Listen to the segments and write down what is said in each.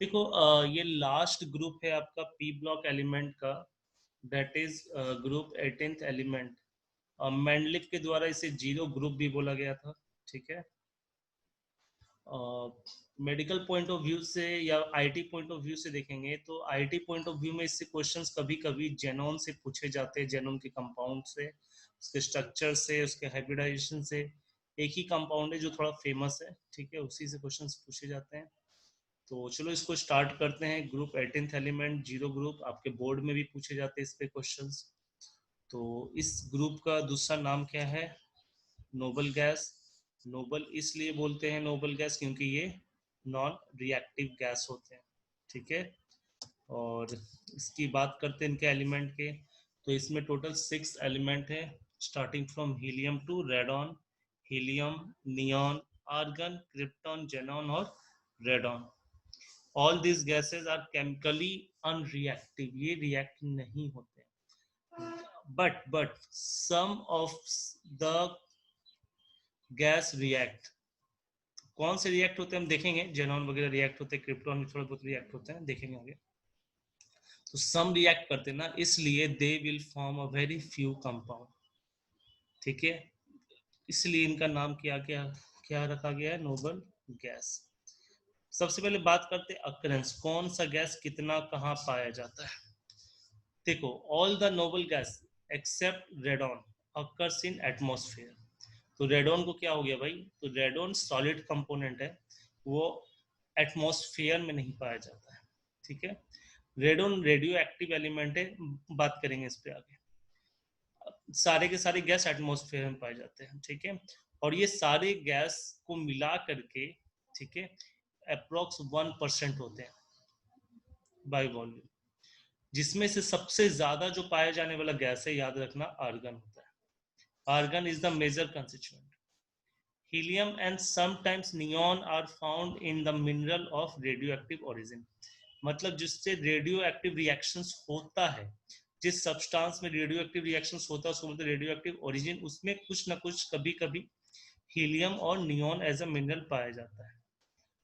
देखो ये last group है आपका पी ब्लॉक एलिमेंट का, that is group 18th element. Mendeleev के द्वारा इसे जीरो ग्रुप भी बोला गया था। ठीक है। मेडिकल पॉइंट ऑफ व्यू से या आईटी पॉइंट ऑफ व्यू से देखेंगे तो आईटी पॉइंट ऑफ व्यू में इससे क्वेश्चंस कभी कभी जेनोन से पूछे जाते हैं, जेनोन के कंपाउंड से, उसके स्ट्रक्चर से, उसके हाइब्रिडाइजेशन से। एक ही कंपाउंड है जो थोड़ा फेमस है, ठीक है, उसी से क्वेश्चंस पूछे जाते हैं। तो चलो इसको स्टार्ट करते हैं। Group 18th element zero group, आपके बोर्ड में भी पूछे जाते हैं इस पे क्वेश्चंस। तो इस ग्रुप का दूसरा नाम क्या है? Noble gas. नोबल इसलिए बोलते हैं नोबल गैस क्योंकि ये नॉन रिएक्टिव गैस होते हैं। ठीक है। और इसकी बात करते हैं इनके एलिमेंट के। तो इसमें टोटल 6 एलिमेंट है, starting from helium to radon. Helium, neon, argon, krypton, xenon और radon. All this gases are chemically unreactive, ये रिएक्ट नहीं होते। But some of the gas react. कौन से रिएक्ट होते हैं हम देखेंगे, जेनॉन वगैरह रिएक्ट होते हैं, क्रिप्टॉन भी थोड़े बहुत रिएक्ट होते हैं, देखेंगे आगे। तो सम रिएक्ट करते हैं ना, इसलिए they will form a very few compound. ठीक है। इसलिए इनका नाम क्या क्या क्या रखा गया है? Noble gas. सबसे पहले बात करते हैं अक्रेंस, कौन सा गैस कितना कहाँ पाया जाता है। देखो, all the noble gas except radon occurs in atmosphere. तो रेडॉन को क्या हो गया भाई? तो रेडॉन सॉलिड कंपोनेंट है, वो एटमॉस्फेयर में नहीं पाया जाता है। ठीक है। रेडॉन रेडियो एक्टिव एलिमेंट है, बात करेंगे इस पे आगे। सारे के सारे गैस एटमॉस्फेयर में पाए जाते हैं। ठीक है। और ये सारे गैस को मिला करके, ठीक है, अप्रोक्स 1% होते हैं बाय वॉल्यूम, जिसमें से सबसे ज्यादा जो पाया जाने वाला गैस है, याद रखना, आर्गन होता है। Argon is the major constituent. Helium and sometimes neon are found in the mineral of radioactive origin. मतलब जिससे रेडियो एक्टिव रिएक्शंस होता है, जिस सब्सटेंस में रेडियो एक्टिव रिएक्शंस होता है उसको बोलते हैं रेडियो एक्टिव ओरिजिन, उसमें कुछ ना कुछ कभी कभी हीलियम और नियॉन एज अ मिनरल पाया जाता है।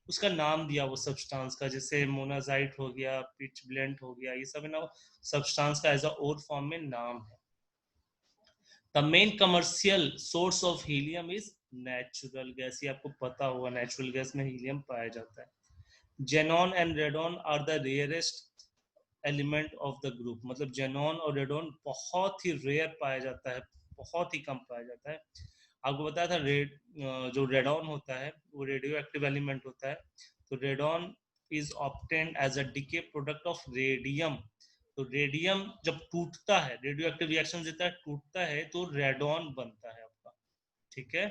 उसका नाम दिया वो सब्सटेंस का, जैसे मोनाजाइट हो गया, पिच ब्लेंट हो गया, ये सब है ना, सब्सटेंस का एज अ और फॉर्म में नाम है। The main commercial source of helium is natural gas. ये आपको पता होगा, नेचुरल गैस में हीलियम पाया जाता है। Xenon and radon are the rarest element of the group. मतलब जेनॉन और रेडॉन बहुत ही रेयर पाया जाता है, बहुत ही कम पाया जाता है। आपको बताया था जो रेडॉन होता है वो रेडियो एक्टिव एलिमेंट होता है। तो radon is obtained as a decay product of radium. तो रेडियम जब टूटता है, रेडियो एक्टिव रिएक्शन देता है, टूटता है, तो रेडॉन बनता है आपका। ठीक है।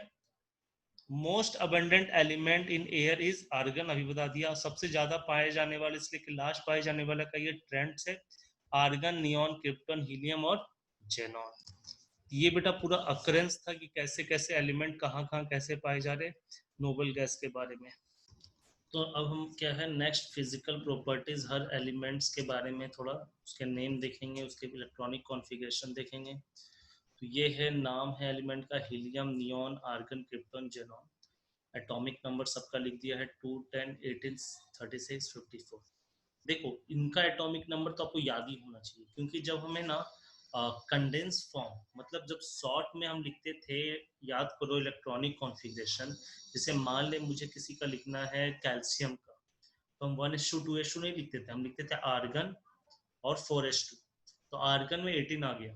Most abundant element in air is argon, अभी बता दिया। सबसे ज्यादा पाए जाने वाले, इसलिए कि लास्ट पाए जाने वाला का ये ट्रेंड है। आर्गन, नियॉन, क्रिप्टन, हीलियम और जेनॉन। ये बेटा पूरा अकरेंस था कि कैसे कैसे एलिमेंट कहाँ कहाँ कैसे पाए जा रहे नोबल गैस के बारे में। तो अब हम क्या है, नेक्स्ट फिजिकल प्रॉपर्टीज हर एलिमेंट्स के बारे में थोड़ा उसके नेम देखेंगे, उसके इलेक्ट्रॉनिक कॉन्फ़िगरेशन देखेंगे। तो ये है, नाम है एलिमेंट का, helium, neon, argon, krypton, xenon. Atomic number सबका लिख दिया है, 2, 10, 18, 36, 54। देखो, इनका एटॉमिक नंबर तो आपको याद ही होना चाहिए, क्योंकि जब हमें ना कंडेंस फॉर्म, मतलब जब शॉर्ट में हम लिखते थे, याद करो इलेक्ट्रॉनिक कॉन्फ़िगरेशन। जैसे मान ले मुझे किसी का लिखना है कैल्शियम का, तो हम 1:2:2 नहीं लिखते थे, हम लिखते थे आर्गन और 4:2। तो आर्गन में 18 आ गया।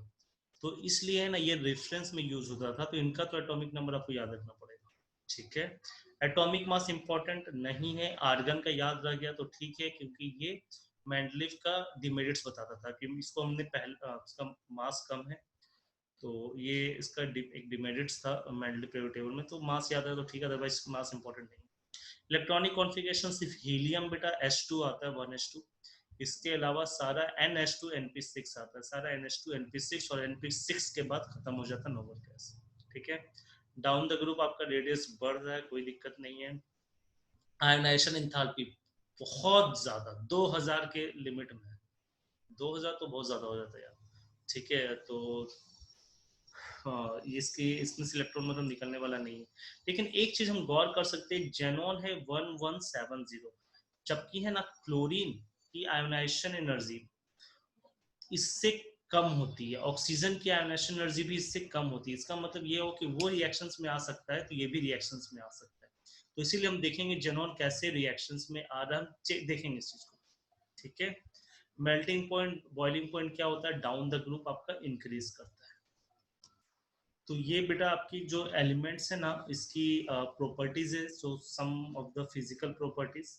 तो इसलिए है ना, ये रेफरेंस में यूज होता था, तो इनका तो एटॉमिक नंबर आपको याद रखना पड़ेगा। ठीक है। एटॉमिक मास इंपॉर्टेंट नहीं है, आर्गन का याद रह गया तो ठीक है, क्योंकि ये मेंडलीव का डिमेरिट्स बताता था कि इसको हमने पहले, इसका मास कम है, तो ये इसका एक डिमेरिट्स था मेंडलीव पीरियोडिक टेबल में। तो मास याद है तो ठीक है, अदरवाइज मास इंपॉर्टेंट नहीं। इलेक्ट्रॉनिक कॉन्फ़िगरेशन सिर्फ हीलियम बेटा H2 आता है, 1:2। इसके अलावा सारा NH2 NP6 आता है, सारा NH2 NP6, और NP6 के बाद खत्म हो जाता है नोबल गैस। ठीक है। डाउन द ग्रुप आपका रेडियस बढ़ रहा है, कोई दिक्कत नहीं है। आयनाइजेशन इंथैल्पी बहुत ज्यादा, 2000 के लिमिट में है। 2000 तो बहुत ज्यादा हो जाता है यार। ठीक है। तो हाँ, इसकी इसमें से इलेक्ट्रॉन मतलब निकलने वाला नहीं है। लेकिन एक चीज हम गौर कर सकते हैं, जेनॉन है 1170। जबकि है ना क्लोरीन की आयोनाइजेशन एनर्जी इससे कम होती है, ऑक्सीजन की आयोनाइजेशन एनर्जी भी इससे कम होती है। इसका मतलब ये हो कि वो रिएक्शंस में आ सकता है तो ये भी रिएक्शंस में आ सकता है। तो इसीलिए हम देखेंगे जेनॉन कैसे रिएक्शंस में आ रहा है, देखेंगे इस चीज को, ठीक है। मेल्टिंग पॉइंट बॉइलिंग पॉइंट क्या होता है, डाउन द ग्रुप आपका इंक्रीज करता है। तो ये बेटा आपकी जो एलिमेंट्स है ना इसकी प्रॉपर्टीज है, सो सम ऑफ द फिजिकल प्रॉपर्टीज।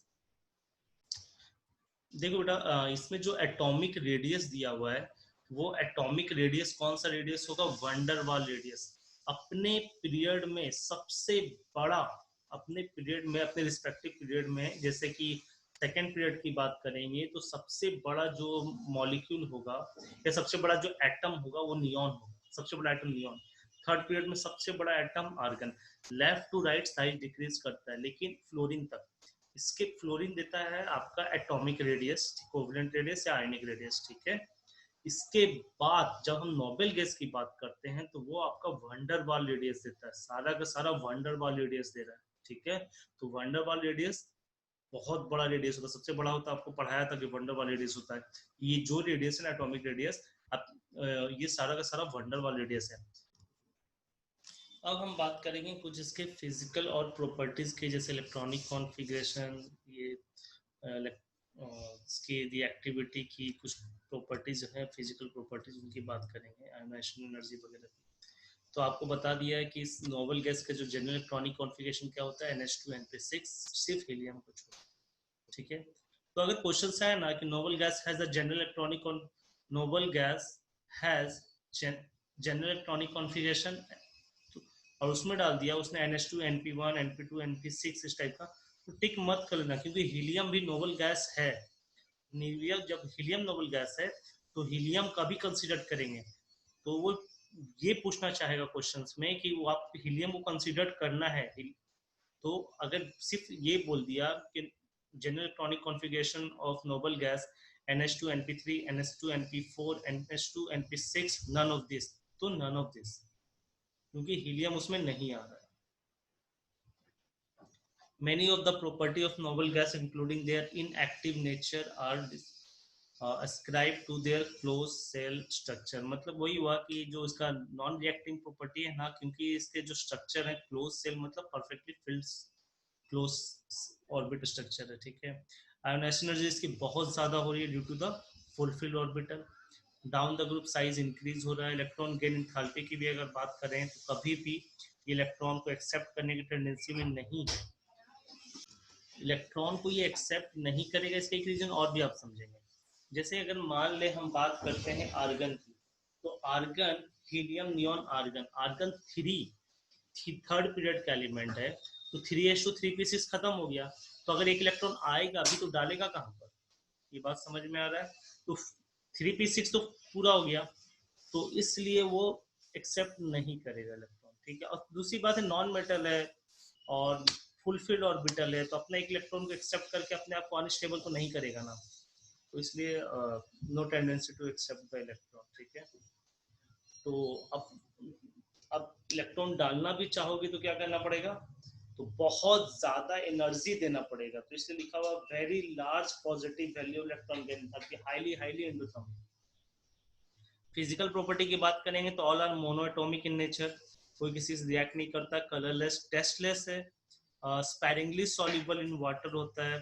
देखो बेटा इसमें जो एटॉमिक रेडियस दिया हुआ है वो एटॉमिक रेडियस कौन सा रेडियस होगा, वंडरवाल रेडियस। अपने पीरियड में सबसे बड़ा, अपने पीरियड में, अपने रिस्पेक्टिव पीरियड में, जैसे कि सेकेंड पीरियड की बात करेंगे तो सबसे बड़ा जो मॉलिक्यूल होगा या सबसे बड़ा जो एटम होगा वो नियॉन होगा, सबसे बड़ा एटम नियॉन। थर्ड पीरियड में सबसे बड़ा atom argon. Left to right size decrease करता है, लेकिन फ्लोरीन तक। इसके फ्लोरीन देता है आपका एटॉमिक रेडियस, कोवलेंट रेडियस या आयनिक रेडियस, ठीक है। इसके बाद जब हम नोबेल गैस की बात करते हैं तो वो आपका वंडरवाल रेडियस देता है, सारा का सारा वंडरवाल रेडियस दे रहा है, ठीक है। तो वंडरवाल रेडियस बहुत बड़ा रेडियस होता है, सबसे बड़ा होता है, आपको पढ़ाया था कि वंडरवाल रेडियस होता है। ये जो रेडियस है ना एटॉमिक रेडियस, ये सारा का सारा वंडरवाल रेडियस है। अब हम बात करेंगे कुछ इसके फिजिकल और प्रॉपर्टीज के, जैसे इलेक्ट्रॉनिक कॉन्फ़िगरेशन, ये इसकी रिएक्टिविटी की कुछ प्रॉपर्टीज जो है फिजिकल प्रॉपर्टीज उनकी बात करेंगे, आयोनाइजेशन एनर्जी वगैरह की। तो आपको बता दिया है कि इस नोबल गैस का जो जनरल इलेक्ट्रॉनिक कॉन्फ़िगरेशन क्या होता है, NH2 NP6, सिर्फ हीलियम को छोड़, ठीक है। तो अगर क्वेश्चन है ना कि noble gas has the general electronic, noble gas has general electronic configuration, और उसमें डाल दिया उसने NH2 NP1 NP2 NP6 इस टाइप का, तो टिक मत कर लेना, क्योंकि हीलियम भी नोबल गैस है। हीलियम, जब हीलियम नोबल गैस है तो हीलियम का भी कंसीडर करेंगे। तो वो ये पूछना चाहेगा क्वेश्चंस में कि वो आप हीलियम को कंसीडर करना है। तो अगर सिर्फ ये बोल दिया कि general electronic configuration of noble gas NH2 NP3 NH2 NP4 NH2 NP6, none of this, तो नन ऑफ दिस, क्योंकि हीलियम उसमें नहीं आ रहा है। Many of the property of noble gas, including their inactive nature, are ascribed to their closed cell structure। मतलब वही हुआ कि जो इसका नॉन रिएक्टिंग प्रॉपर्टी है ना, क्योंकि इसके जो स्ट्रक्चर है क्लोज सेल, मतलब perfectly field close orbit structure है, ठीक है। आयोनाइजेशन एनर्जी इसकी बहुत ज्यादा हो रही है due to the fulfilled orbital. Down the group size increase हो रहा है। इलेक्ट्रॉन गेन इंथैल्पी की भी अगर बात करें तो कभी भी इलेक्ट्रॉन को एक्सेप्ट करने की टेंडेंसी में नहीं है, इलेक्ट्रॉन को ये एक्सेप्ट नहीं करेगा। इसका एक रीजन और भी आप समझेंगे। जैसे अगर मान ले हम बात करते हैं आर्गन की, तो argon, helium neon argon, argon third period का एलिमेंट है, तो 3:3p6 खत्म हो गया। तो अगर एक इलेक्ट्रॉन आएगा भी तो डालेगा कहाँ पर, ये बात समझ में आ रहा है। तो 3p6 तो पूरा हो गया, तो इसलिए वो एक्सेप्ट नहीं करेगा इलेक्ट्रॉन, ठीक है। और दूसरी बात है नॉन मेटल है और फुलफिल्ड ऑर्बिटल है, तो अपना एक इलेक्ट्रॉन को एक्सेप्ट करके अपने आप को अनस्टेबल तो नहीं करेगा ना, तो इसलिए no tendency to accept the electron, ठीक है। तो अब इलेक्ट्रॉन डालना भी चाहोगे तो क्या करना पड़ेगा, तो बहुत ज्यादा एनर्जी देना पड़ेगा। तो इसलिए लिखा हुआ very large positive value electron gain, ताकि highly highly endothermic. Physical property की बात करेंगे तो all are monoatomic in nature, कोई किसी से रिएक्ट नहीं करता, कलरलेस, टेस्टलेस है, sparingly soluble in water होता है।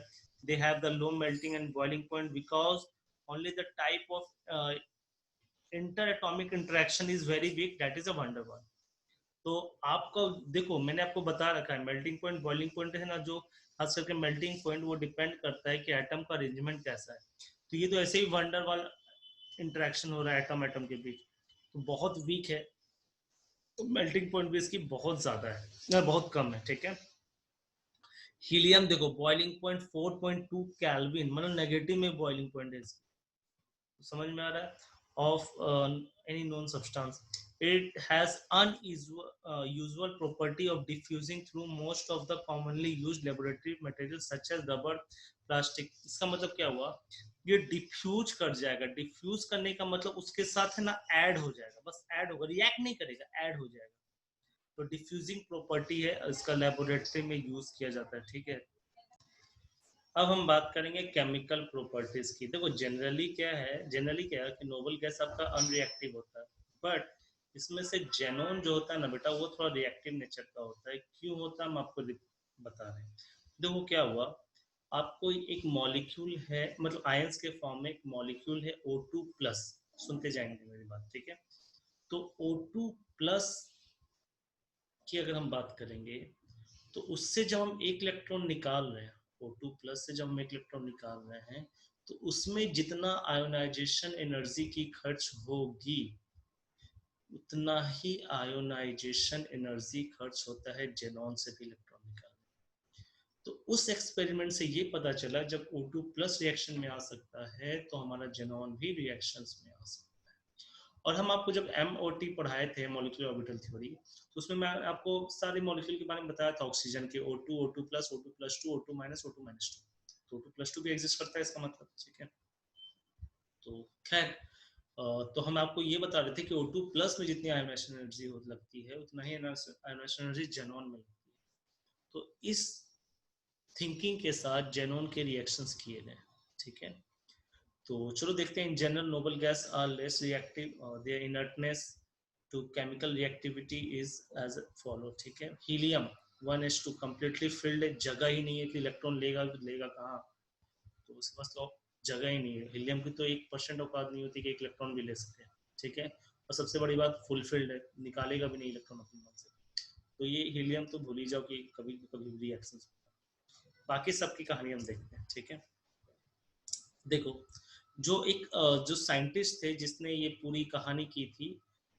They have the low melting and boiling point because only the type of interatomic interaction is very weak, that is a van der Waals। तो आपको देखो मैंने आपको बता रखा है मेल्टिंग पॉइंट बॉइलिंग पॉइंट है ना, जो खास करके मेल्टिंग पॉइंट वो डिपेंड करता है कि एटम का अरेंजमेंट कैसा है। तो ये तो ऐसे ही वंडर वाल इंटरेक्शन हो रहा है एटम एटम के बीच, तो बहुत वीक है। तो मेल्टिंग पॉइंट भी इसकी बहुत ज्यादा है, बहुत कम है, ठीक है। हीलियम देखो बॉइलिंग पॉइंट 4.2 केल्विन, मतलब नेगेटिव में बॉइलिंग पॉइंट है इसकी, समझ में आ रहा है। Of any non substance, it has unusual property of diffusing through most of the commonly used laboratory materials such as rubber, plastic। इसका मतलब क्या हुआ, ये डिफ्यूज कर जाएगा। डिफ्यूज करने का मतलब उसके साथ है ना ऐड हो जाएगा, बस ऐड होगा, रिएक्ट नहीं करेगा, ऐड हो जाएगा। तो डिफ्यूजिंग प्रॉपर्टी है, इसका लेबोरेटरी में यूज किया जाता है, ठीक है। अब हम बात करेंगे केमिकल प्रॉपर्टीज की। देखो जनरली क्या है कि नोबल गैस आपका अनरिएक्टिव होता है, बट इसमें से जेनॉन जो होता है ना बेटा, वो थोड़ा रिएक्टिव नेचर का होता है। क्यों होता है हम आपको बता रहे हैं। देखो क्या हुआ, आपको एक मॉलिक्यूल है, मतलब आयंस के फॉर्म में एक मॉलिक्यूल है O2+। सुनते जाएंगे मेरी बात, ठीक है। तो O2+ की अगर हम बात करेंगे, तो उससे जब हम एक इलेक्ट्रॉन निकाल रहे हैं, O2+ से जब हम एक इलेक्ट्रॉन निकाल रहे हैं, तो उसमें जितना आयोनाइजेशन एनर्जी की खर्च होगी, उतना ही आयोनाइजेशन एनर्जी खर्च होता है जेनॉन से भी इलेक्ट्रॉन निकालने। तो उस एक्सपेरिमेंट से ये पता चला, जब O2+ रिएक्शन में आ सकता है, तो हमारा जेनॉन भी रिएक्शंस में आ सकता है। और हम आपको जब MOT पढ़ाए थे, मॉलिक्यूलर ऑर्बिटल थ्योरी, तो उसमें मैं आपको सारे मॉलिक्यूल के बारे में बताया था। ऑक्सीजन के O2, O2+, O2+2, O2-, O2-2, तो O2+2 भी एग्जिस्ट करता है इसका मतलब, ठीक है। तो खैर, तो हम आपको ये बता रहे थे कि O2+ में जितनी आयोनाइजेशन एनर्जी लगती है, उतना ही आयोनाइजेशन एनर्जी जेनॉन में लगती है। तो इस थिंकिंग के साथ जेनॉन के रिएक्शंस किए गए, ठीक है। तो चलो देखते हैं। In general noble gas are less reactive, their inertness to chemical reactivity is as follow, ठीक है। हीलियम 1s2 कंप्लीटली फिल्ड, जगह ही नहीं है कि इलेक्ट्रॉन लेगा कहाँ, तो उसके पास तो जगह ही नहीं है। हीलियम की तो 1% औकात नहीं होती कि एक इलेक्ट्रॉन भी ले सके, ठीक है। और सबसे बड़ी बात, फुलफिल्ड है, निकालेगा भी नहीं इलेक्ट्रॉन अपने मन से। तो ये हीलियम तो भूल ही जाओ कि कभी कभी रिएक्शन। बाकी सबकी कहानी हम देखते हैं, ठीक है। देखो, जो साइंटिस्ट थे जिसने ये पूरी कहानी की थी,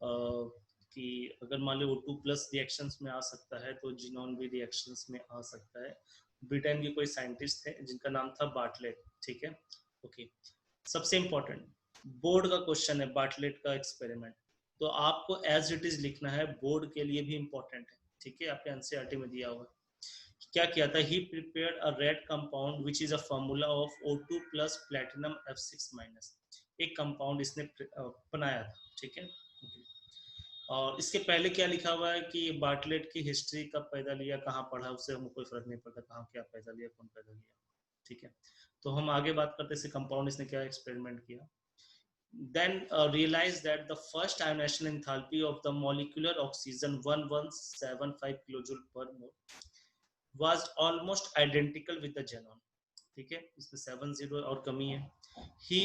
कि अगर मान लो O2+ रिएक्शंस में आ सकता है, तो जिनॉन भी रिएक्शंस में आ सकता है। ब्रिटेन के कोई साइंटिस्ट थे जिनका नाम था बार्टलेट, ठीक है। ओके, सबसे इंपॉर्टेंट बोर्ड का क्वेश्चन है, बार्टलेट का एक्सपेरिमेंट। तो आपको एज इट इज लिखना है, बोर्ड के लिए भी इंपॉर्टेंट है, ठीक है। आपके एनसीईआरटी में दिया हुआ। क्या किया था, he prepared a red compound which is a formula of O2+ platinum F6-। एक कंपाउंड इसने बनाया था, ठीक है। और इसके पहले क्या लिखा हुआ है कि बार्टलेट की हिस्ट्री कब पैदा लिया, कहाँ पढ़ा, उससे हमें कोई फर्क नहीं पड़ता कहाँ क्या पैदा लिया, कौन पैदा लिया, ठीक है। तो हम आगे बात करते हैं कंपाउंड इसने क्या एक्सपेरिमेंट किया। Then realized that the first ionization enthalpy of the molecular oxygen 1175 kilojoule per mole was almost identical with the xenon, ठीक है। इसमें 70 और कमी है। He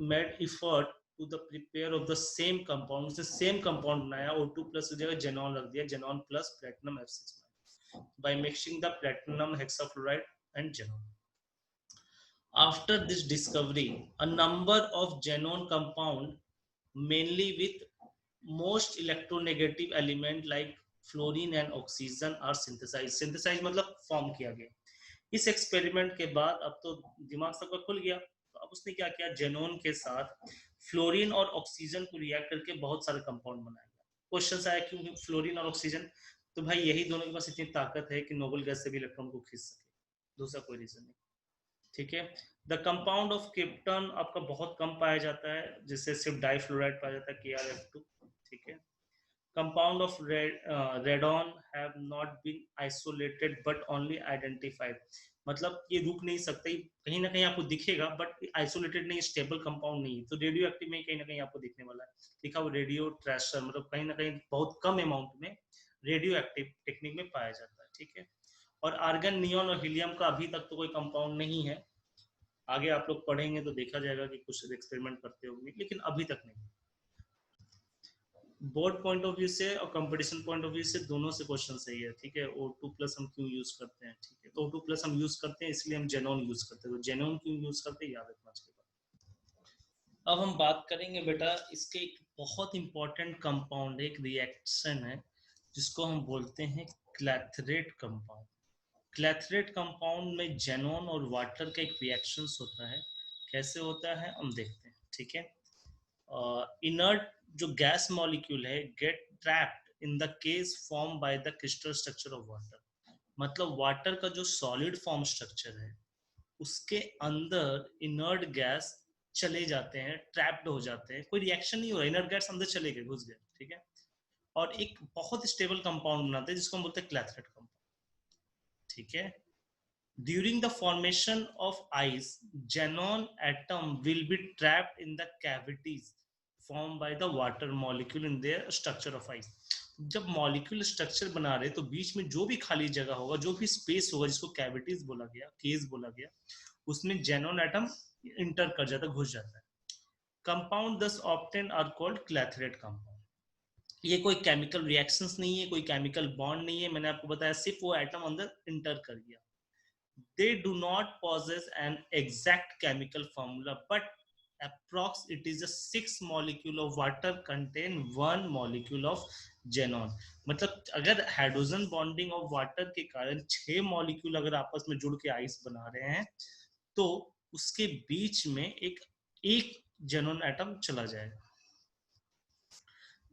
made effort to the prepare of the same compound, उसने same compound बनाया, O2+ की जगह xenon रख दिया, xenon plus platinum F6 by mixing the platinum hexafluoride and xenon. After this discovery, a number of xenon compound, mainly with most electronegative element like fluorine and oxygen are synthesize मतलब form किया गया। इस experiment के बाद अब तो दिमाग सबका खुल गया। तो अब उसने क्या किया, जेनोन के साथ फ्लोरीन और ऑक्सीजन को रिएक्ट करके बहुत सारे कंपाउंड बनाया। क्वेश्चन आया क्यों फ्लोरीन और ऑक्सीजन, तो भाई यही दोनों के पास इतनी ताकत है कि नोबल गैस से भी इलेक्ट्रॉन को खींच सके, दूसरा कोई रीजन नहीं, ठीक है। द कंपाउंड ऑफ क्रिप्टन आपका बहुत कम पाया जाता है, जिससे सिर्फ डाइफ्लोराइड पाया जाता है, KrF2, ठीक है। Compound of radon have not been isolated but only identified, मतलब ये रुक नहीं सकते, कहीं ना कहीं आपको दिखेगा बट आइसोलेटेड नहीं, स्टेबल कंपाउंड नहीं है। तो रेडियो एक्टिव में कहीं ना कहीं आपको दिखने वाला है, लिखा वो रेडियो ट्रेशर, मतलब कहीं ना कहीं बहुत कम अमाउंट में रेडियो एक्टिव टेक्निक में पाया जाता है, ठीक है। और आर्गन, नियॉन और हीलियम का अभी तक तो कोई कंपाउंड नहीं है। आगे आप लोग पढ़ेंगे तो देखा जाएगा कि कुछ एक्सपेरिमेंट करते होंगे, लेकिन अभी तक नहीं। बोर्ड पॉइंट ऑफ व्यू से और कंपटीशन पॉइंट ऑफ व्यू से दोनों से क्वेश्चन सही है, ठीक है। O2+ हम क्यों यूज करते हैं, ठीक है। तो O2+ हम यूज करते हैं इसलिए हम जेनॉन यूज करते हैं, तो जेनॉन क्यों यूज करते हैं याद रखना उसके बाद। अब हम बात करेंगे बेटा, इसके एक बहुत इंपॉर्टेंट कंपाउंड, एक रिएक्शन है जिसको हम बोलते हैं क्लैथरेट कंपाउंड। क्लैथरेट कंपाउंड में जेनॉन और वाटर का एक रिएक्शन होता है। कैसे होता है हम देखते हैं, ठीक है। इनर्ट जो गैस मॉलिक्यूल है gate trapped in the case form by the crystal structure of water, मतलब वाटर का जो सॉलिड फॉर्म स्ट्रक्चर है उसके अंदर इनर्ट गैस चले जाते हैं, ट्रैप्ड हो जाते हैं, कोई रिएक्शन नहीं हो रहा, इनर्ट गैस अंदर चले गए, घुस गए, ठीक है। और एक बहुत स्टेबल कंपाउंड बनाते हैं जिसको हम बोलते हैं क्लैथरेट कंपाउंड, ठीक है। During the formation of ice, xenon atom will be trapped in the cavities formed by the water molecule in their structure of ice. जब मॉलिक्यूल स्ट्रक्चर बना रहे तो बीच में जो भी खाली जगह होगा, जो भी स्पेस होगा, जिसको कैविटीज बोला गया, केस बोला गया, उसमें जेनोन एटम इंटर कर जाता, घुस जाता है. Compound thus obtain are called clathrate compound. ये कोई केमिकल रिएक्शंस नहीं है, कोई केमिकल बॉन्ड नहीं है, मैंने आपको बताया सिर्फ वो एटम अंदर इंटर कर गया. They do not possess an exact chemical formula, but approx it is a 6 molecule of water contain 1 molecule of xenon. मतलब अगर हाइड्रोजन बॉन्डिंग ऑफ वाटर के कारण 6 मॉलिक्यूल अगर आपस में जुड़ के आइस बना रहे हैं, तो उसके बीच में एक जेनोन एटम चला जाएगा.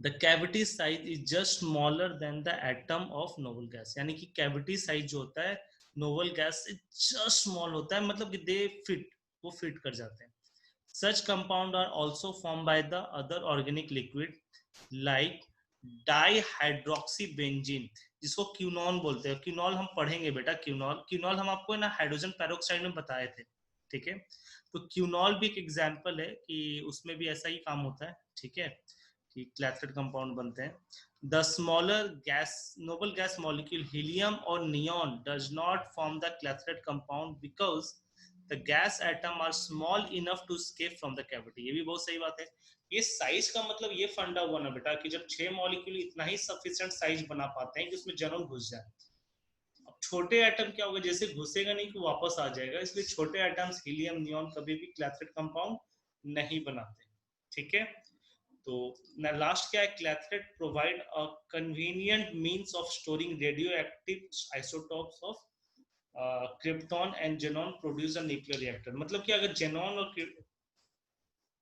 The cavity size is just smaller than the atom of noble gas. यानी कि cavity size जो होता है नोबल गैस से जस्ट स्मॉल होता है, मतलब कि दे फिट, वो फिट कर जाते हैं. Such compound are also formed by the other organic liquid like डाइहाइड्रोक्सीबेंजीन, जिसको क्यूनॉल बोलते हैं. क्यूनॉल हम पढ़ेंगे बेटा, क्यूनॉल हम आपको ना हाइड्रोजन पेरोक्साइड में बताए थे, ठीक है. तो क्यूनॉल भी एक एग्जांपल है कि उसमें भी ऐसा ही काम होता है, ठीक है, कि क्लैथरेट कंपाउंड बनते हैं. The smaller gas noble gas molecule helium और neon does not form the clathrate compound because the gas atom are small enough to escape from the cavity. ये भी बहुत सही बात है. ये साइज का मतलब ये फंडा हुआ ना बेटा कि जब 6 मॉलिक्यूल इतना ही सफिशिएंट साइज बना पाते हैं कि उसमें जेनोन घुस जाए. अब छोटे एटम क्या होगा, जैसे घुसेगा नहीं कि वापस आ जाएगा, इसलिए छोटे एटम्स हीलियम नियॉन कभी भी क्लैथरेट कंपाउंड नहीं बनाते, ठीक है. तो लास्ट क्या है, clathrate provide a convenient means of storing radio active isotopes of krypton and xenon produce a nuclear reactor. मतलब कि अगर जेनॉन और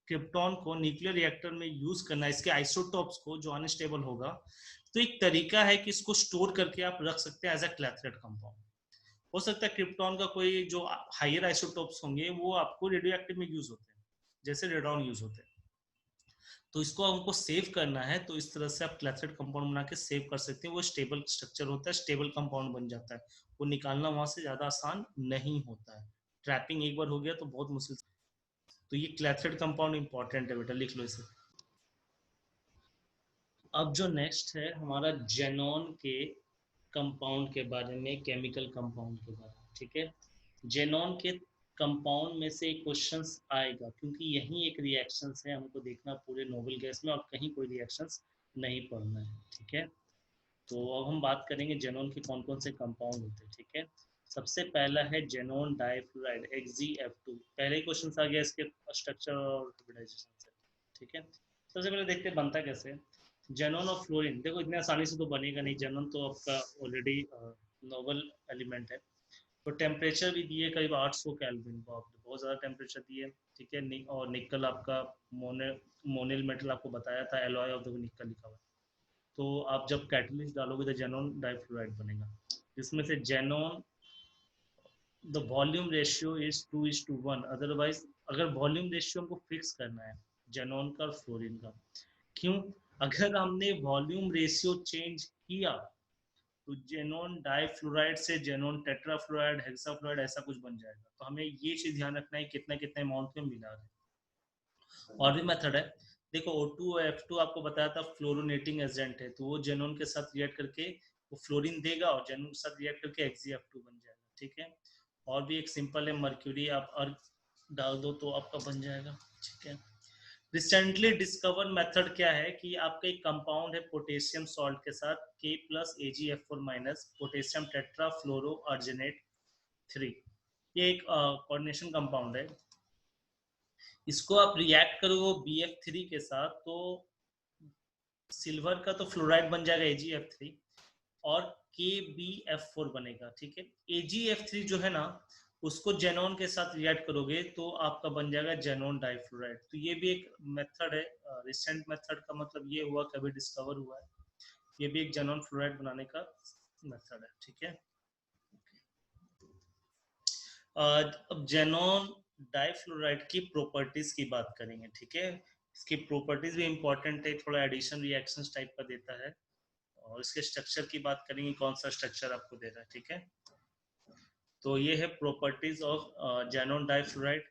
क्रिप्टॉन को न्यूक्लियर रिएक्टर में यूज करना है, इसके आइसोटोप्स को जो अनस्टेबल होगा, तो एक तरीका है कि इसको स्टोर करके आप रख सकते हैं एज अ क्लैथरेट कंपाउंड. हो सकता है क्रिप्टॉन का कोई जो हायर आइसोटोप्स होंगे वो आपको रेडियो एक्टिव में यूज होते हैं, जैसे रेडॉन यूज होते हैं. तो इसको हमको सेव करना है, तो इस तरह से आप क्लैथरेट कंपाउंड बना के सेव कर सकते हैं. वो स्टेबल स्ट्रक्चर होता है, स्टेबल कंपाउंड बन जाता है, वो निकालना वहां से ज्यादा आसान नहीं होता है. ट्रैपिंग एक बार हो गया तो बहुत मुश्किल. तो ये क्लैथरेट कंपाउंड इंपॉर्टेंट है बेटा, लिख लो इसे. अब जो नेक्स्ट है हमारा जेनॉन के कंपाउंड के बारे में, केमिकल कंपाउंड के बारे में, ठीक है. जेनॉन के कंपाउंड में से एक क्वेश्चन आएगा, क्योंकि यही एक रिएक्शन है हमको देखना पूरे नोबल गैस में, और कहीं कोई रिएक्शंस नहीं पढ़ना है, ठीक है. तो अब हम बात करेंगे जेनॉन के कौन कौन से कंपाउंड होते हैं, ठीक है. सबसे पहला है जेनॉन डाइफ्लोराइड XeF2. पहले ही क्वेश्चन आ गया इसके स्ट्रक्चर और हाइब्रिडाइजेशन से, ठीक है. सबसे पहले देखते हैं बनता कैसे. जेनॉन और फ्लोरीन, देखो इतने आसानी से तो बनेगा नहीं, जेनॉन तो आपका ऑलरेडी नोबल एलिमेंट है. तो टेम्परेचर भी दिए करीब 800 केल्विन, बहुत ज़्यादा टेम्परेचर दिए, ठीक है. और निकल आपका मोनेल मेटल आपको बताया था, एलॉय ऑफ द निकल लिखा हुआ है. तो आप जब कैटलिस्ट डालोगे तो जेनॉन डाइफ्लोराइड बनेगा, जिसमें से xenon the volume ratio is 2:1. Otherwise अगर वॉल्यूम रेशियो हमको फिक्स करना है जेनॉन का और फ्लोरीन का, क्यों, अगर हमने वॉल्यूम रेशियो चेंज किया तो जेनॉन डाइफ्लोराइड से जेनॉन टेट्राफ्लोराइड, हेक्साफ्लोराइड ऐसा कुछ बन जाएगा. तो हमें ये चीज ध्यान रखना है कितना कितने अमाउंट में मिला रहे. और भी मेथड है, देखो O2 और F2 आपको बताया था फ्लोरोनेटिंग एजेंट है, तो वो जेनॉन के साथ रिएक्ट करके वो फ्लोरीन देगा और जेनॉन के साथ रिएक्ट करके XeF2 बन जाएगा, ठीक है. और भी एक सिंपल है, मर्क्यूरी आप अर्क डाल दो तो आपका बन जाएगा, ठीक है. रिसेंटली डिस्कवर मेथड क्या है कि आपका एक कंपाउंड है पोटेशियम सॉल्ट के साथ K plus AgF4 potassium tetra fluoro argentate 3. ये एक कोऑर्डिनेशन कंपाउंड है. इसको आप रिएक्ट करो BF3 के साथ तो सिल्वर का तो फ्लोराइड बन जाएगा AgF3 और KbF4 बनेगा, ठीक है. AgF3 जो है ना, उसको जेनॉन के साथ रिएक्ट करोगे तो आपका बन जाएगा जेनॉन डाइफ्लोराइड. तो ये भी एक मेथड है, रिसेंट मेथड का मतलब ये हुआ कभी डिस्कवर हुआ है. ये भी एक जेनॉन फ्लोराइड बनाने का मेथड है, ठीक है. अब जेनॉन डाइफ्लोराइड की प्रॉपर्टीज की बात करेंगे, ठीक है. इसकी प्रॉपर्टीज भी इंपॉर्टेंट है, थोड़ा एडिशन रिएक्शंस टाइप का देता है. और इसके स्ट्रक्चर की बात करेंगे, कौन सा स्ट्रक्चर आपको दे रहा है, ठीक है. तो ये है प्रॉपर्टीज ऑफ जेनॉन डाइफ्लोराइड।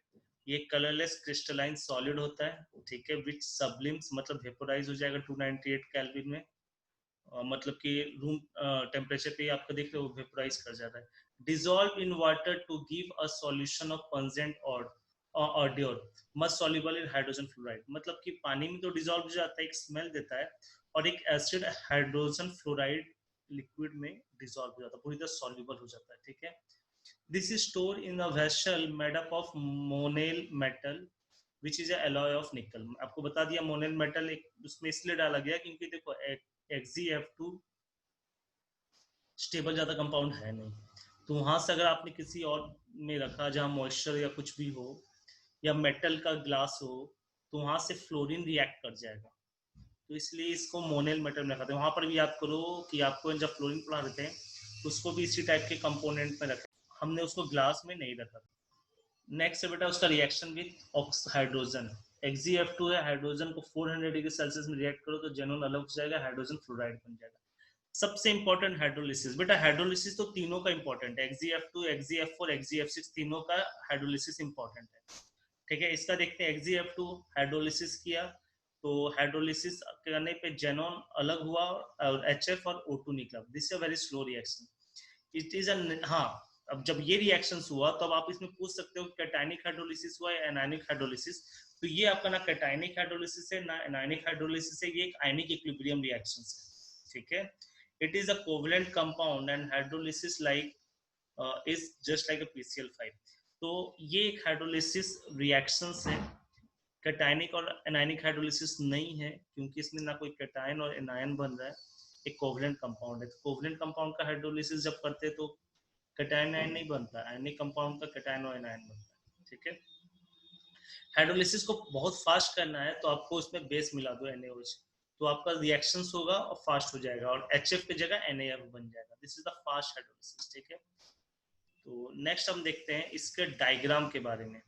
ये कलरलेस क्रिस्टलाइन सॉलिड होता है, ठीक है, विच सब्लिम्स मतलब वेपोराइज हो जाएगा 298 केल्विन में। मतलब कि रूम टेम्परेचर पे आपका देख रहे हो वेपोराइज कर जाता है। Dissolve in water to give a solution of pungent odour most soluble in hydrogen fluoride, मतलब कि पानी में तो डिजोल्व हो जाता है, एक स्मेल देता है, और एक एसिड हाइड्रोजन फ्लोराइड लिक्विड में डिजोल्व हो जाता है, पूरी तरह सॉल्युबल हो जाता है, ठीक है। This is store in a vessel made up of Monel metal which is alloy of निकल। आपको बता दिया मोनेल मेटल एक उसमें इसलिए डाला गया क्योंकि देखो XeF2 स्टेबल ज्यादा कंपाउंड है नहीं, तो वहां से अगर आपने किसी और में रखा जहाँ मॉइस्चर या कुछ भी हो या मेटल का ग्लास हो, तो वहां से फ्लोरीन रिएक्ट कर जाएगा, तो इसलिए इसको मोनेल मेटल में रखते हैं। वहां पर भी याद करो कि आपको जब फ्लोरीन पढ़ा देते हैं तो उसको भी इसी टाइप के कंपोनेंट में रखें, हमने उसको ग्लास में नहीं रखा। नेक्स्ट है बेटा उसका रिएक्शन विद हाइड्रोजन। XeF2 है, हाइड्रोजन को 400 डिग्री सेल्सियस में रिएक्ट करो तो जेनॉन अलग हो जाएगा, हाइड्रोजन फ्लोराइड बन जाएगा। सबसे इंपॉर्टेंट हाइड्रोलिसिस, बेटा हाइड्रोलिसिस तो तीनों का इंपॉर्टेंट है, XeF2 XeF4 XeF6 तीनों का हाइड्रोलिसिस इंपॉर्टेंट है, ठीक है। इसका देखते हैं, XeF2 हाइड्रोलिसिस किया तो हाइड्रोलिसिस करने पे जेनॉन अलग हुआ और HF और O2 निकला, this is a very slow reaction. It is हाँ, अब जब ये रिएक्शन हुआ तो अब आप इसमें पूछ सकते हो कैटायनिक हाइड्रोलिसिस हुआ या एनायनिक हाइड्रोलिसिस, तो ये आपका ना कैटायनिक हाइड्रोलिसिस है ना एनायनिक हाइड्रोलिसिस है, ये एक आयनिक इक्विलिब्रियम रिएक्शन है, ठीक है। It is a covalent compound and hydrolysis like is just like a PCl5। तो ये एक हाइड्रोलिसिस रिएक्शंस है, कैटायनिक और एनायनिक हाइड्रोलिसिस नहीं है क्योंकि इसमें ना कोई कैटायन और एनायन बन रहा है, एक कोवलेंट कंपाउंड है। तो कोवलेंट कंपाउंड का हाइड्रोलिसिस जब करते हैं तो कैटायन आयन नहीं बनता, आयनिक कंपाउंड का कैटायन और एनायन बनता है, ठीक है। हाइड्रोलिसिस को बहुत फास्ट करना है तो आपको उसमें बेस मिला दो NaOH, तो आपका रिएक्शन होगा और फास्ट हो जाएगा और HF की जगह NaF बन जाएगा, this is the fast hydrolysis, ठीक है। तो नेक्स्ट हम देखते हैं इसके डायग्राम के बारे में।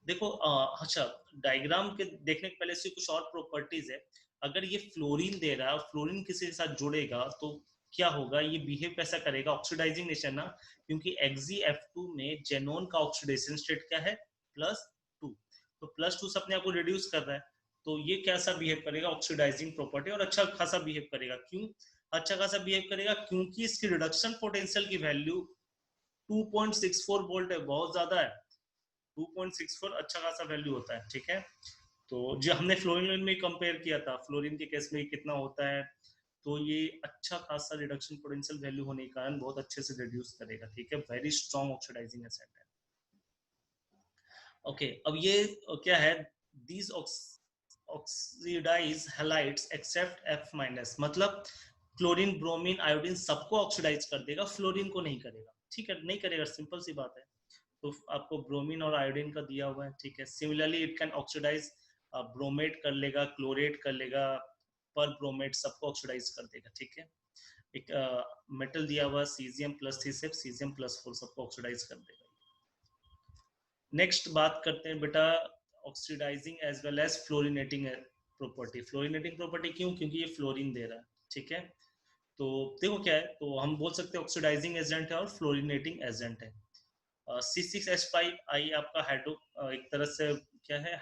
देखो अच्छा, डायग्राम के देखने के पहले से कुछ और प्रॉपर्टीज है। अगर ये फ्लोरीन दे रहा है और फ्लोरीन किसी के साथ जुड़ेगा तो क्या होगा, ये बिहेव कैसा करेगा, ऑक्सीडाइजिंग नेचर ना, क्योंकि XeF2 में जेनोन का ऑक्सीडेशन स्टेट क्या है, +2, तो +2 से अपने आप को रिड्यूस कर रहा है, तो ये कैसा बिहेव करेगा, ऑक्सीडाइजिंग प्रॉपर्टी, और अच्छा खासा बिहेव करेगा। क्यों अच्छा खासा बिहेव करेगा, क्योंकि इसकी रिडक्शन पोटेंशियल की वैल्यू 2.64 वोल्ट है, बहुत ज्यादा है, 2.64 अच्छा खासा वैल्यू होता है, ठीक है। तो जो हमने फ्लोरीन में कंपेयर किया था, फ्लोरीन के केस में कितना होता है, तो ये अच्छा खासा रिडक्शन पोटेंशियल वैल्यू होने के कारण बहुत अच्छे से रिड्यूस करेगा, ठीक है, वेरी स्ट्रॉन्ग ऑक्सीडाइजिंग एजेंट है। ओके, अब ये क्या है, these oxidize halides except F-, मतलब क्लोरीन ब्रोमीन आयोडीन सबको ऑक्सीडाइज कर देगा, फ्लोरीन को नहीं करेगा, ठीक है, नहीं करेगा, सिंपल सी बात है। तो आपको ब्रोमीन और आयोडीन का दिया हुआ है, ठीक है। Similarly it can oxidize, bromate कर लेगा, क्लोरेट कर लेगा, पर ब्रोमेट सबको ऑक्सीडाइज कर देगा, ठीक है। एक मेटल दिया हुआ Cesium+3 Cesium+4 सबको ऑक्सीडाइज कर देगा। नेक्स्ट बात करते हैं बेटा oxidizing as well as fluorinating property. Fluorinating property क्यों, क्योंकि ये फ्लोरीन दे रहा है, ठीक है। तो देखो क्या है, तो हम बोल सकते हैं ऑक्सीडाइजिंग एजेंट है और फ्लोरिनेटिंग एजेंट है। C6H5 आपका हाइड्रो एक तरह से क्या है,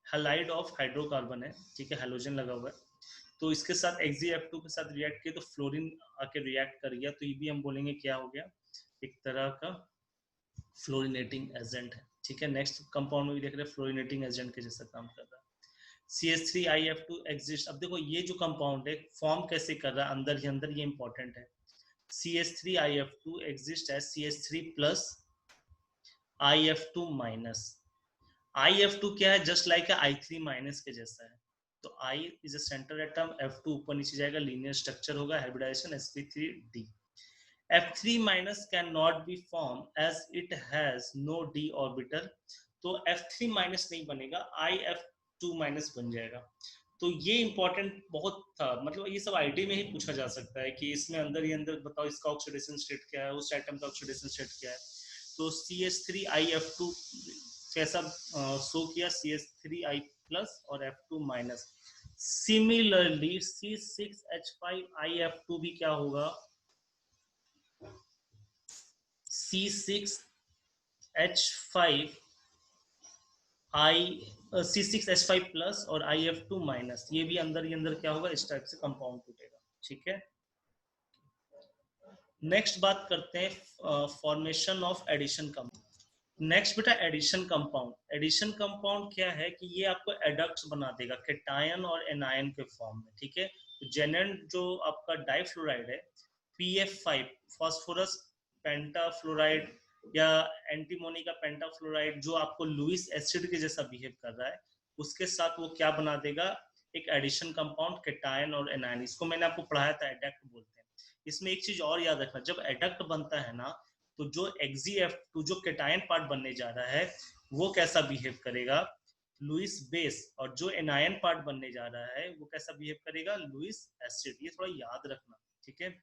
हैलाइड ऑफ हाइड्रोकार्बन है, ठीक है, हेलोजन लगा हुआ है, तो इसके साथ XeF2 के साथ रिएक्ट किया तो फ्लोरीन आके रिएक्ट कर गया, तो ये भी हम बोलेंगे क्या हो गया, एक तरह का फ्लोरिनेटिंग एजेंट है, ठीक है। नेक्स्ट कंपाउंड में भी देख रहे हैं फ्लोरिनेटिंग एजेंट के जैसा काम कर रहा है। CH3IF2 exist. अब देखो ये जो कंपाउंड है फॉर्म कैसे कर रहा है अंदर ही अंदर, ये इंपॉर्टेंट है। CH3IF2 exist as CH3+ IF2-। IF2 क्या है, जस्ट लाइक I3- के जैसा है, तो I is a center atom, F2 ऊपर नीचे जाएगा, लीनियर स्ट्रक्चर होगा, hybridization sp3d। F3- can not be form as it has no d orbital, तो F3- नहीं बनेगा, IF2- बन जाएगा। तो ये इंपॉर्टेंट बहुत था, मतलब ये सब आईटी में ही पूछा जा सकता है कि इसमें अंदर ही अंदर बताओ इसका ऑक्सीडेशन स्टेट क्या है, उस एटम का ऑक्सीडेशन स्टेट क्या है। तो CH3IF2 कैसा शो किया, CH3I+ और F2-। सिमिलरली C6H5IF2 भी क्या होगा, C6H5 C6H5 प्लस और IF2 माइनस, ये भी अंदर ही अंदर क्या होगा, इस टाइप से कंपाउंड टूटेगा। ठीक है, नेक्स्ट बात करते हैं formation of addition compound. Next बेटा एडिशन कंपाउंड। एडिशन कंपाउंड क्या है कि ये आपको एडक्ट्स बना देगा केटायन और एनायन के फॉर्म में। ठीक है, तो जेनेंट जो आपका डाइफ्लोराइड है PF5 फास्फोरस पेंटाफ्लोराइड या एंटीमोनी का पेंटाफ्लोराइड जो आपको लुइस एसिड के जैसा बिहेव कर रहा है, उसके साथ वो क्या बना देगा, एक एडिशन कंपाउंड केटायन और एनायन। इसको मैंने आपको पढ़ाया था, एडक्ट बोलते हैं। इसमें एक चीज और याद रखना, जब एडक्ट बनता है ना, तो जो XeF2 जो केटायन पार्ट बनने जा रहा है वो कैसा बिहेव करेगा, लुइस बेस, और जो एनायन पार्ट बनने जा रहा है वो कैसा बिहेव करेगा, लुइस एसिड। ये थोड़ा याद रखना। ठीक है,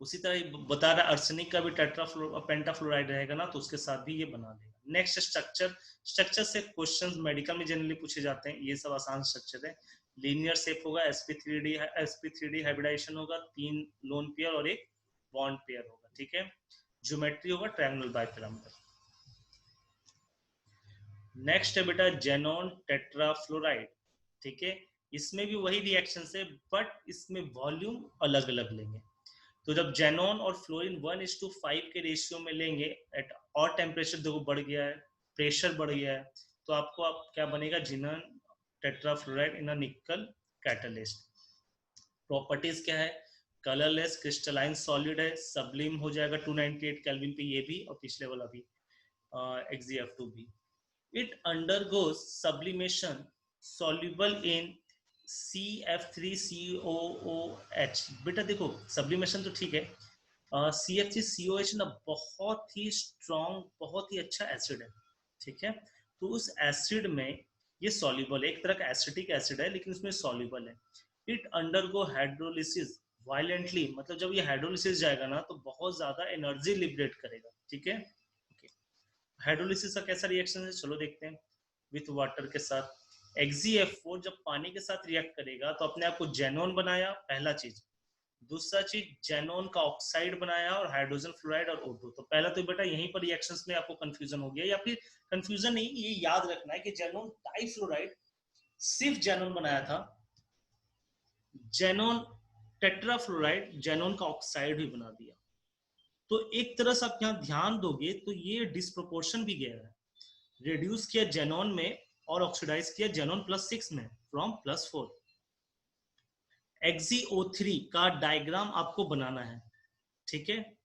उसी तरह बता रहा आर्सेनिक का भी पेंटाफ्लोराइड रहेगा ना, तो उसके साथ भी ये बना देगा। Next structure. स्ट्रक्चर से क्वेश्चंस मेडिकल में जनरली पूछे जाते हैं, ये सब आसान स्ट्रक्चर है। लीनियर शेप होगा, sp3d हाइब्रिडाइजेशन होगा, 3 लोन पेयर और एक बॉन्ड पेयर होगा। ठीक है, ज्योमेट्री होगा ट्रायंगुलर बाइपिरामिडल। नेक्स्ट है बेटा जेनॉन टेट्राफ्लोराइड। ठीक है, इसमें भी वही रिएक्शन है, बट इसमें वॉल्यूम अलग अलग लेंगे। तो जब जेनॉन और फ्लोरीन 1:5 के रेशियो में लेंगे, एट और टेम्परेचर देखो बढ़ गया है, प्रेशर बढ़ गया है, तो आपको आप क्या बनेगा, जिनन टेट्राफ्लोराइड इन निकल कैटलिस्ट। प्रॉपर्टीज क्या है, कलरलेस क्रिस्टलाइन सॉलिड है, सबलिम हो जाएगा 298 केल्विन पे, ये भी, और पिछले वाला भी XeF2 भी। It undergoes sublimation soluble in CF3COOH। बेटा देखो सब्लिमेशन तो ठीक है, CF3COH ना बहुत ही स्ट्रॉन्ग, बहुत ही अच्छा एसिड है। ठीक है, तो उस एसिड में ये सॉल्युबल है, एक तरह का एसिटिक एसिड है लेकिन उसमें सॉल्युबल है। इट अंडरगो हाइड्रोलिसिस वायलेंटली, मतलब जब ये हाइड्रोलिसिस जाएगा ना तो बहुत ज्यादा एनर्जी लिबरेट करेगा। ठीक है, हाइड्रोलिसिस का कैसा रिएक्शन है, चलो देखते हैं। विथ वाटर के साथ XeF4 जब पानी के साथ रिएक्ट करेगा तो अपने आप को जेनोन बनाया, पहला चीज। दूसरा चीज जेनोन का ऑक्साइड बनाया और हाइड्रोजन फ्लोराइड और O2। तो पहला तो बेटा यहीं पर रिएक्शंस में आपको कंफ्यूजन हो गया, या फिर कंफ्यूजन नहीं, ये याद रखना है कि जेनोन डाइफ्लोराइड सिर्फ जेनोन बनाया था, जेनोन टेट्राफ्लोराइड जेनोन का ऑक्साइड भी बना दिया। तो एक तरह से आप यहाँ ध्यान दोगे तो ये डिस्प्रोपोर्शन भी गया है, रिड्यूस किया जेनोन में और ऑक्सीडाइज किया जेनोन +6 में फ्रॉम +4। XeO3 का डायग्राम आपको बनाना है। ठीक है,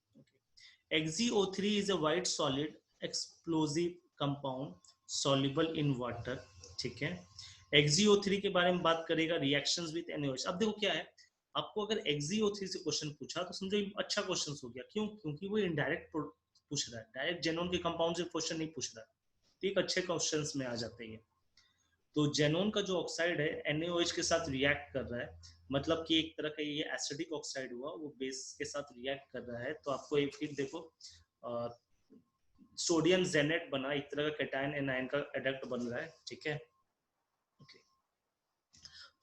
XeO3 is a white solid explosive compound soluble in water. ठीक है, XeO3 के बारे में बात करेगा, रिएक्शंस विद NaOH। अब देखो क्या है, आपको अगर XeO3 से क्वेश्चन पूछा तो समझो अच्छा क्वेश्चन हो गया, क्यों, क्योंकि वो इनडायरेक्ट पूछ रहा है, डायरेक्ट जेनोन के कंपाउंड से क्वेश्चन नहीं पूछ रहा है, तो एक अच्छे क्वेश्चंस में आ जाते हैं। तो जेनोन का जो ऑक्साइड है NaOH के साथ रिएक्ट कर रहा है, मतलब कि एक तरह का ये एसिडिक ऑक्साइड हुआ, वो बेस के साथ रिएक्ट कर रहा है। तो आपको एक फिर देखो सोडियम जेनेट बना, एक तरह का कैटायन एनायन का एडक्ट बन रहा है। ठीक है,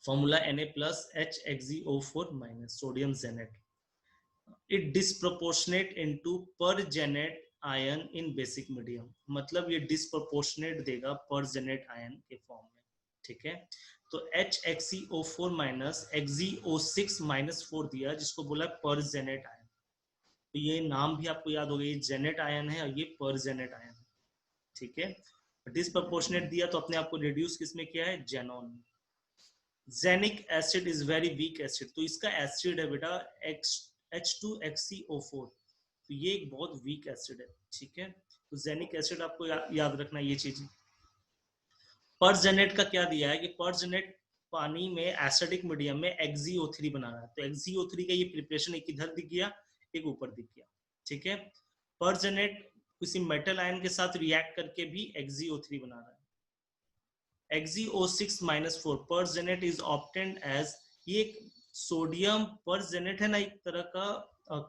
formula Na+HXeO4- sodium xenate. It disproportionate into perxenate ion in basic medium, मतलब ये डिस्प्रोपोर्शनेट देगा पर जेनेट आयन के फॉर्म में। ठीक है, तो HXeO4-XeO6-4 दिया, जिसको बोला पर जेनेट आयन। तो ये नाम भी आपको याद हो गया, ये जेनेट आयन है और ये पर जेनेट आयन है। ठीक है, डिस्प्रोपोर्शनेट दिया तो अपने आप को रिड्यूस किसमें किया है, जेनॉन में। Xenic acid is very weak acid, तो इसका एसिड है बेटा H2XeO4, तो ये एक बहुत वीक एसिड है। ठीक है, तो जेनिक एसिड आपको याद रखना ये चीज। परजेनेट का क्या दिया है कि परजेनेट पानी में एसिडिक मीडियम में XeO3 बना रहा है, तो XeO3 का ये प्रिपरेशन एक इधर दिख गया, एक ऊपर दिख गया। ठीक है, परजेनेट किसी मेटल आयन के साथ रिएक्ट करके भी XeO3 बना रहा है। XeO6-4 परजेनेट इज ऑब्टेन्ड एज, ये सोडियम परजेनेट है ना, एक तरह का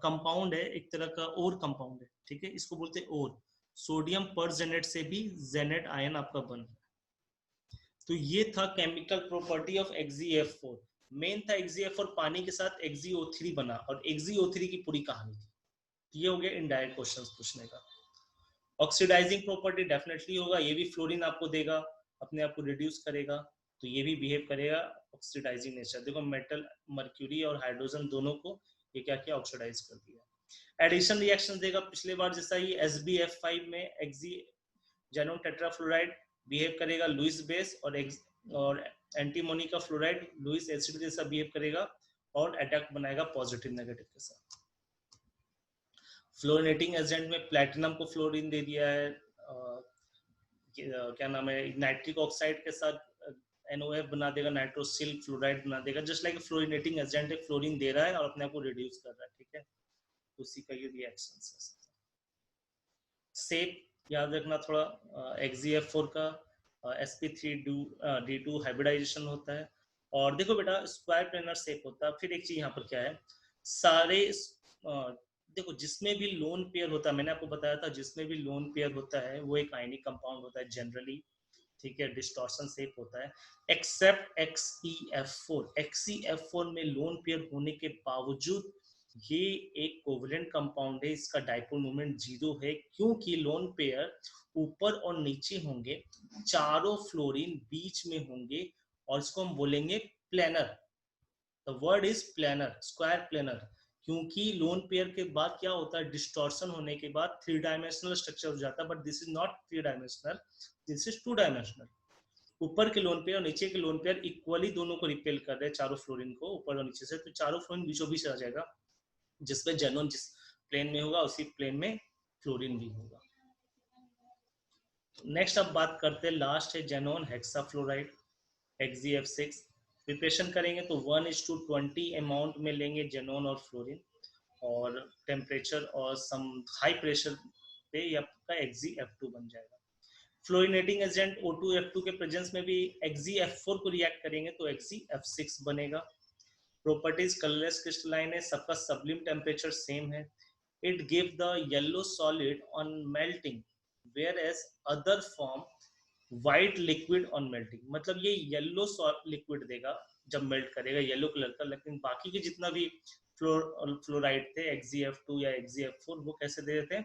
कंपाउंड है, एक तरह का और कंपाउंड है। ठीक है, इसको बोलते हैं और। सोडियम परजेनेट से भी जेनेट आयन आपका बन रहा है। तो ये था chemical property of XeF4। Main था XeF4 पानी के साथ XeO3 बना, और XeO3 की पूरी कहानी थी। ये हो गया इनडायरेक्ट क्वेश्चंस पूछने का। ऑक्सीडाइजिंग प्रॉपर्टी डेफिनेटली होगा, ये भी फ्लोरीन आपको देगा, अपने आप को रिड्यूस करेगा, तो ये भी बिहेव करेगा ऑक्सीडाइजिंग नेचर। देखो मेटल मर्क्यूरी और हाइड्रोजन दोनों को ये क्या किया, ऑक्सीडाइज कर दिया। एडिशन रिएक्शन देगा पिछले बार जैसा ही, SbF5 में एक्सी जेनोन टेट्राफ्लोराइड बिहेव करेगा लुइस बेस, और एंटीमोनी का फ्लोराइड लुइस एसिड जैसा बिहेव करेगा और अटैक बनाएगा पॉजिटिव नेगेटिव के साथ। फ्लोरिनेटिंग एजेंट में प्लैटिनम को फ्लोरीन दे दिया है, क्या नाम है, नाइट्रिक ऑक्साइड के साथ NOF बना देगा, नाइट्रोसिल फ्लोराइड बना देगा। जस्ट लाइक फ्लोरिनेटिंग एजेंट है, फ्लोरीन दे रहा है और अपने आप को रिड्यूस कर रहा है, ठीक है, उसी का ये रिएक्शन है। सेप याद रखना थोड़ा, XeF4 का sp3d2 हाइब्रिडाइजेशन होता है। और देखो बेटा स्क्वायर प्लेनर सेप होता है। फिर एक चीज यहाँ पर क्या है, सारे देखो जिसमें भी लोन पेयर होता है, मैंने आपको बताया था जिसमें भी लोन पेयर होता है वो एक आयनिक कंपाउंड होता है जनरली, ठीक है, डिस्टॉर्शन शेप होता है, एक्सेप्ट XeF4। XeF4 में लोन पेयर होने के बावजूद ये एक कोवलेंट कंपाउंड है, इसका डाइपोल मोमेंट 0 है, क्योंकि लोन पेयर ऊपर और नीचे होंगे, चारों फ्लोरीन बीच में होंगे, और इसको हम बोलेंगे planar. The word is planar, square planar, क्योंकि लोन पेयर के बाद क्या होता है, डिस्टॉर्शन होने के बाद 3 डायमेंशनल स्ट्रक्चर हो जाता है, but this is not 3 dimensional, this is 2 dimensional. ऊपर के लोन पेयर और नीचे के लोन पेयर इक्वली दोनों को रिपेल कर रहे हैं, चारों फ्लोरीन को ऊपर और नीचे से, तो चारों फ्लोरीन बीचों बीच आ जाएगा, जिसमें जेनोन जिस प्लेन में होगा उसी प्लेन में फ्लोरीन भी होगा। नेक्स्ट अब बात करते हैं, लास्ट है जेनोन हेक्साफ्लोराइड, XeF6। प्रिपरेशन करेंगे तो 1:20 अमाउंट में लेंगे जेनोन और फ्लोरीन, और टेम्परेचर और सम हाई प्रेशर पे आपका XeF2 बन जाएगा। फ्लोरिनेटिंग एजेंट O2F2 के प्रेजेंस में भी XeF4 को रिएक्ट करेंगे तो XeF6 बनेगा। प्रॉपर्टीज कलरलेस क्रिस्टलाइन है, सबका सब्लिम टेम्परेचर सेम है। It give the yellow solid on melting, whereas other form white liquid on melting. मतलब ये येलो लिक्विड देगा जब मेल्ट करेगा, येलो कलर का, लेकिन बाकी के जितना भी फ्लोराइड थे XeF2 या XeF4 वो कैसे दे देते हैं,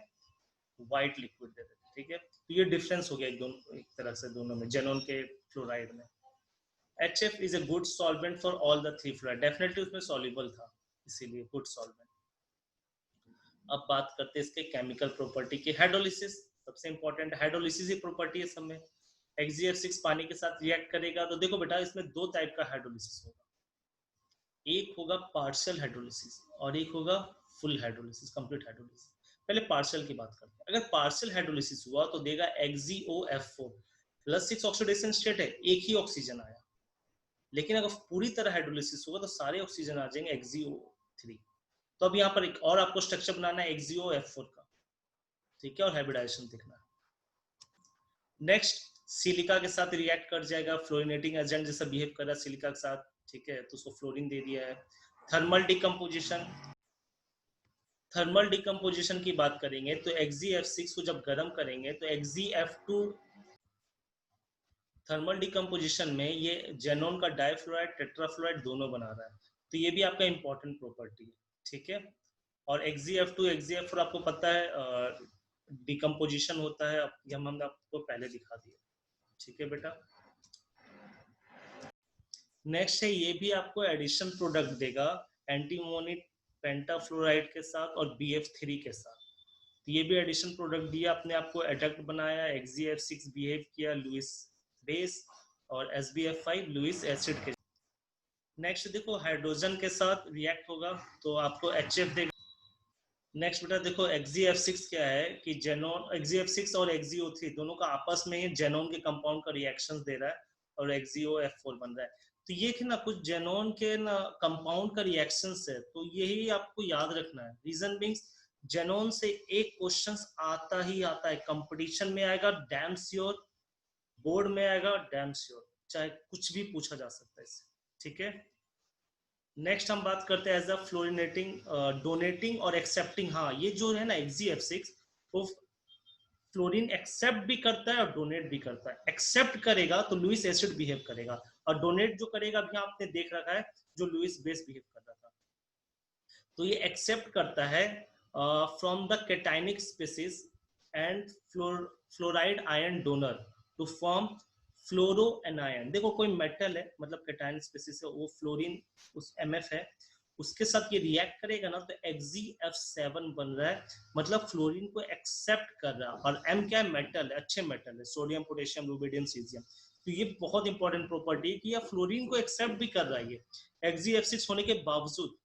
व्हाइट लिक्विड दे देते हैं, ठीक है। तो ये डिफरेंस हो गया एक तरह से दोनों में, जेनोन के फ्लोराइड में। HF is a good solvent for all the 3 fluoride, definitely उसमें सॉल्युबल था, इसीलिए गुड सॉल्वेंट। अब बात करते हैं इसके केमिकल प्रॉपर्टी की। हाइड्रोलिसिस सबसे इंपॉर्टेंट, हाइड्रोलिसिस ही प्रॉपर्टी है सब में। XeF6 पानी के साथ रिएक्ट करेगा, तो देखो बेटा इसमें 2 टाइप का हाइड्रोलिसिस होगा, एक होगा पार्शियल हाइड्रोलिसिस और एक होगा फुल हाइड्रोलिसिस, कंप्लीट हाइड्रोलिसिस। पहले पार्शियल की बात करते हैं। अगर पार्शियल हाइड्रोलिसिस हुआ तो देगा XeOF4 +6 ऑक्सीडेशन स्टेट है, एक ही ऑक्सीजन आया। लेकिन अगर पूरी तरह हाइड्रोलिसिस होगा तो सारे ऑक्सीजन आ जाएंगे XeO3। तो अब यहाँ पर एक और आपको स्ट्रक्चर बनाना है XeOF4 का, ठीक है, और हाइब्रिडाइजेशन देखना है। नेक्स्ट सिलिका के साथ रिएक्ट कर जाएगा, फ्लोरिनेटिंग एजेंट जैसा बिहेव कर रहा है सिलिका के साथ, ठीक है, तो उसको फ्लोरीन दे दिया है। थर्मल डिकम्पोजिशन, थर्मल डिकम्पोजिशन की बात करेंगे तो XeF6 को जब गर्म करेंगे तो XeF2, थर्मल डिकम्पोजिशन में ये जेनोन का डाइफ्लोराइड टेट्राफ्लोराइड दोनों बना रहा है, तो ये भी आपका इंपॉर्टेंट प्रॉपर्टी है, ठीक है। और XeF2 XeF4 आपको पता है डिकम्पोजिशन होता है, हमने आपको पहले दिखा दिया, ठीक है बेटा। नेक्स्ट है, ये भी आपको एडिशन प्रोडक्ट देगा एंटीमोनी पेंटाफ्लोराइड के साथ और BF3 के साथ, तो ये भी एडिशन प्रोडक्ट दिया, अपने आपको एडक्ट बनाया, XeF6 बिहेव किया लुइस बेस और SbF5 लुइस एसिड के। नेक्स्ट देखो हाइड्रोजन के साथ रिएक्ट होगा तो आपको HF देगा। नेक्स्ट बेटा देखो XeF6 क्या है कि जेनोन, XeF6 और XeO3 दोनों का आपस में ही जेनोन के कंपाउंड का रिएक्शन दे रहा है और XeOF4 बन रहा है। तो ये ना कुछ जेनोन के ना कंपाउंड का रिएक्शन है, तो यही आपको याद रखना है। रीजन बीइंग जेनोन से एक क्वेश्चन आता ही आता है, कंपटीशन में आएगा डैम श्योर, बोर्ड में आएगा डैम श्योर, चाहे कुछ भी पूछा जा सकता है इससे, ठीक है। नेक्स्ट हम बात करते हैं एज अ फ्लोरिनेटिंग, डोनेटिंग और एक्सेप्टिंग। हाँ ये जो है ना XeF6 वो फ्लोरीन एक्सेप्ट भी करता है और डोनेट भी करता है। एक्सेप्ट करेगा तो लुइस एसिड बिहेव करेगा, और डोनेट जो करेगा अभी आपने देख रखा है जो लुइस बेस बिहेव कर रहा था। तो ये एक्सेप्ट करता है from the cationic species and fluoride ion donor to form फ्लोरोएनायन। देखो कोई मेटल है, मतलब कैटायन स्पीसीज है, वो फ्लोरीन उस MF है, उसके साथ ये रिएक्ट करेगा ना तो XeF7 बन रहा है, मतलब फ्लोरीन को एक्सेप्ट कर रहा है। और M क्या है? मेटल है, अच्छे मेटल है, सोडियम पोटेशियम रुबिडियम सीजियम। तो ये बहुत इंपॉर्टेंट प्रॉपर्टी है कि यह फ्लोरीन को एक्सेप्ट भी कर रहा है। ये XeF6 होने के बावजूद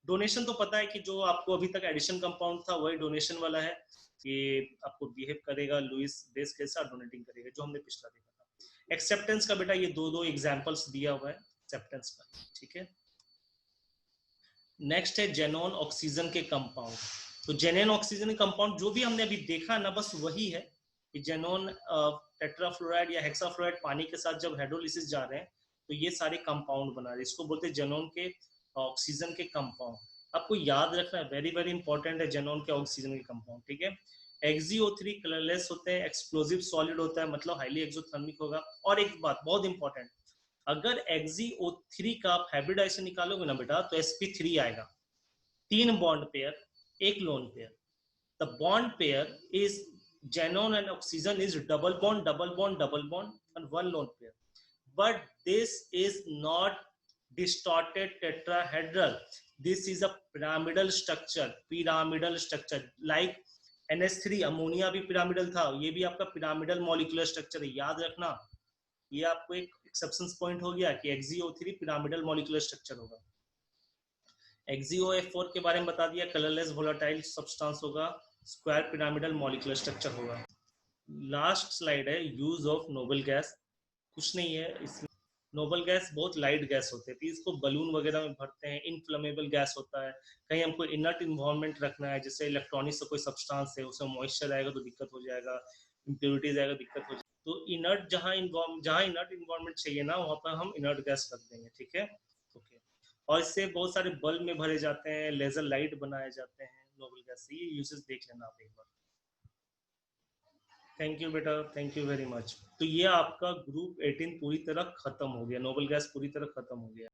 डोनेशन तो पता है कि जो आपको अभी तक एडिशन कंपाउंड था वही डोनेशन वाला है, कि आपको बिहेव करेगा लुइस बेस के साथ, डोनेटिंग करेगा, जो हमने पिछला देखा था। एक्सेप्टेंस का बेटा ये दो एग्जांपल्स दिया हुआ है एक्सेप्टेंस का, ठीक है। नेक्स्ट है जेनॉन ऑक्सीजन के कंपाउंड। तो जेनॉन ऑक्सीजन के कंपाउंड जो भी हमने अभी देखा ना, बस वही है कि जेनॉन टेट्राफ्लोराइड या हेक्साफ्लोराइड पानी के साथ जब हाइड्रोलिसिस जा रहे हैं तो ये सारे कंपाउंड बना रहे हैं, इसको बोलते हैं जेनॉन के ऑक्सीजन के कंपाउंड। आपको याद रखना है, वेरी वेरी इंपॉर्टेंट है जेनॉन के ऑक्सीजन के कंपाउंड, ठीक है। XeO3 कलरलेस होते हैं, एक्सप्लोजिव सॉलिड होता है, मतलब हाईली एक्सोथर्मिक होगा। और एक बात बहुत इंपॉर्टेंट, अगर XeO3 का आप हाइब्रिडाइजेशन निकालोगे ना बेटा तो sp3 आएगा, 3 bond pair, 1 lone pair. The bond pair is xenon and oxygen is double bond double bond double bond and 1 lone pair, but this is not distorted tetrahedral, this is a pyramidal structure like NH3 ammonia भी pyramidal था, ये भी आपका pyramidal molecular structure है, याद रखना। ये आपको एक एक्सेप्शन पॉइंट हो गया कि XeO3 पिरामिडल मॉलिक्यूलर स्ट्रक्चर होगा। XeOF4 के बारे में बता दिया, कलरलेस वोलेटाइल सब्सटेंस होगा, स्क्वायर पिरामिडल मॉलिक्यूलर स्ट्रक्चर होगा। लास्ट स्लाइड है यूज ऑफ नोबल गैस। कुछ नहीं है इसमें, नोबल गैस बहुत लाइट गैस होते हैं, इसको बलून वगैरह में भरते हैं, इनफ्लेमेबल गैस होता है। कहीं हमको इनर्ट इन्वायरमेंट रखना है, जैसे इलेक्ट्रॉनिक से कोई सब्सटेंस है उसमें मॉइस्चर आएगा तो दिक्कत हो जाएगा, इम्प्योरिटीज आएगा दिक्कत हो जाएगा, तो इनर्ट जहाँ इनर्ट इन्वायरमेंट चाहिए ना वहाँ पर हम इनर्ट गैस रख देंगे, ठीक है। ओके, और इससे बहुत सारे बल्ब में भरे जाते हैं, लेजर लाइट बनाए जाते हैं नोबल गैस से, ये यूजेस देख लेना आप एक बार। थैंक यू बेटा, थैंक यू वेरी मच। तो ये आपका ग्रुप 18 पूरी तरह खत्म हो गया, नोबल गैस पूरी तरह खत्म हो गया।